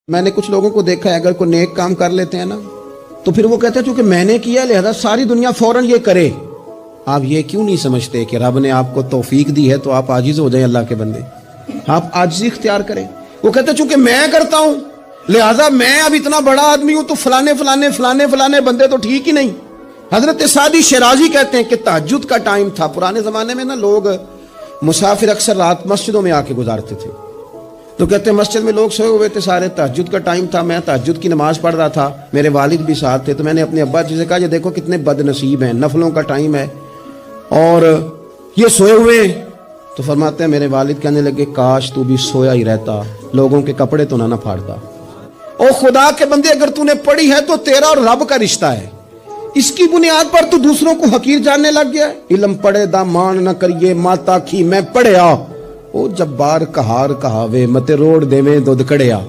میں نے کچھ لوگوں کو دیکھا ہے اگر کوئی نیک کام کر لیتے ہیں نا تو پھر وہ کہتے ہیں چونکہ میں نے کیا لہذا ساری دنیا فوراً یہ کرے. آپ یہ کیوں نہیں سمجھتے کہ رب نے آپ کو توفیق دی ہے تو آپ عاجز ہو جائیں اللہ کے بندے, آپ عاجزی اختیار کریں. وہ کہتے ہیں چونکہ میں کرتا ہوں لہذا میں اب اتنا بڑا آدمی ہوں تو فلانے بندے تو ٹھیک ہی نہیں. حضرت سعدی شیرازی کہتے ہیں کہ تہجد کا ٹائم تھا. پرانے زمانے میں نا لوگ مسافر اکثر رات مسجدوں میں آ کے گزارتے تھے, تو کہتے ہیں مسجد میں لوگ سوئے ہوئے تھے سارے, تہجد کا ٹائم تھا, میں تہجد کی نماز پڑھ رہا تھا, میرے والد بھی ساتھ تھے, تو میں نے اپنے ابا جی سے کہا یہ دیکھو کتنے بد نصیب ہیں, نفلوں کا ٹائم ہے اور یہ سوئے ہوئے ہیں. تو فرماتے ہیں میرے والد کہنے لگے کاش تو بھی سویا ہی رہتا, لوگوں کے کپڑے تو نہ پھاڑتا. او خدا کے بندے اگر تو نے پڑھی ہے تو تیرا اور رب کا رشتہ ہے, اس کی بنیاد پر تو دوسروں کو حقیر جاننے لگ گیا ہے. علم پڑھے دا مان نہ کریے ماتا کی میں پڑھیا, او جبار کہار کہاوے متے روڑ دے میں دودھ کڑیا.